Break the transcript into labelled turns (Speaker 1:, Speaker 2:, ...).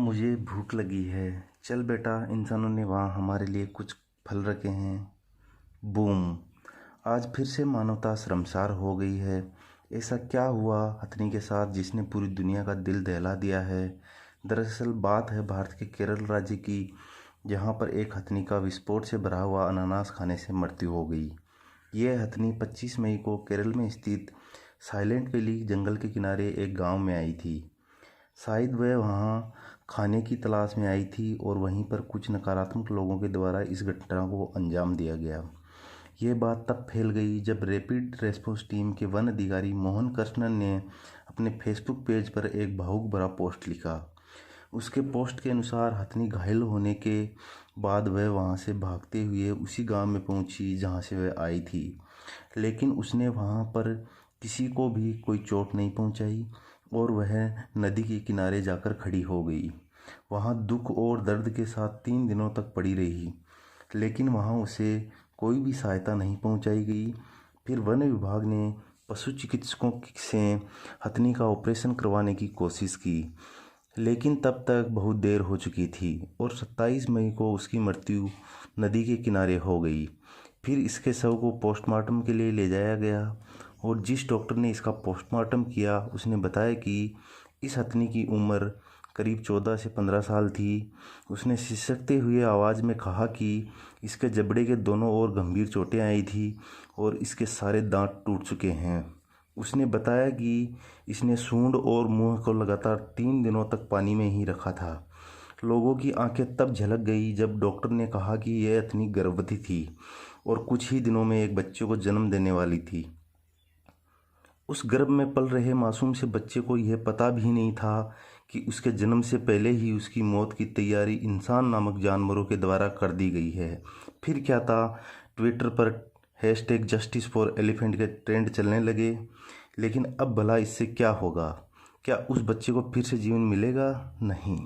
Speaker 1: मुझे भूख लगी है। चल बेटा, इंसानों ने वहाँ हमारे लिए कुछ फल रखे हैं। बूम। आज फिर से मानवता शर्मसार हो गई है। ऐसा क्या हुआ हथनी के साथ जिसने पूरी दुनिया का दिल दहला दिया है? दरअसल बात है भारत के केरल राज्य की, जहाँ पर एक हथनी का विस्फोट से भरा हुआ अनानास खाने से मृत्यु हो गई। यह हथनी 25 मई को केरल में स्थित साइलेंट वैली जंगल के किनारे एक गांव में आई थी। शायद वह वहां खाने की तलाश में आई थी और वहीं पर कुछ नकारात्मक लोगों के द्वारा इस घटना को अंजाम दिया गया। यह बात तब फैल गई जब रैपिड रेस्पॉन्स टीम के वन अधिकारी मोहन कृष्णन ने अपने फेसबुक पेज पर एक भावुक भरा पोस्ट लिखा। उसके पोस्ट के अनुसार हथनी घायल होने के बाद वह वहां से भागते हुए उसी गांव में पहुंची जहां से वह आई थी, लेकिन उसने वहां पर किसी को भी कोई चोट नहीं पहुंचाई और वह नदी के किनारे जाकर खड़ी हो गई। वहां दुख और दर्द के साथ 3 दिनों तक पड़ी रही, लेकिन वहां उसे कोई भी सहायता नहीं पहुंचाई गई। फिर वन विभाग ने पशु चिकित्सकों से हथनी का ऑपरेशन करवाने की कोशिश की, लेकिन तब तक बहुत देर हो चुकी थी और 27 मई को उसकी मृत्यु नदी के किनारे हो गई। फिर इसके शव को पोस्टमार्टम के लिए ले जाया गया और जिस डॉक्टर ने इसका पोस्टमार्टम किया उसने बताया कि इस हथनी की उम्र करीब 14 से 15 साल थी। उसने सिसकते हुए आवाज़ में कहा कि इसके जबड़े के दोनों ओर गंभीर चोटें आई थी और इसके सारे दांत टूट चुके हैं। उसने बताया कि इसने सूंड और मुंह को लगातार 3 दिनों तक पानी में ही रखा था। लोगों की आंखें तब झलक गई जब डॉक्टर ने कहा कि यह हथनी गर्भवती थी और कुछ ही दिनों में एक बच्चे को जन्म देने वाली थी। उस गर्भ में पल रहे मासूम से बच्चे को यह पता भी नहीं था कि उसके जन्म से पहले ही उसकी मौत की तैयारी इंसान नामक जानवरों के द्वारा कर दी गई है। फिर क्या था, ट्विटर पर #JusticeForElephant के ट्रेंड चलने लगे। लेकिन अब भला इससे क्या होगा? क्या उस बच्चे को फिर से जीवन मिलेगा? नहीं।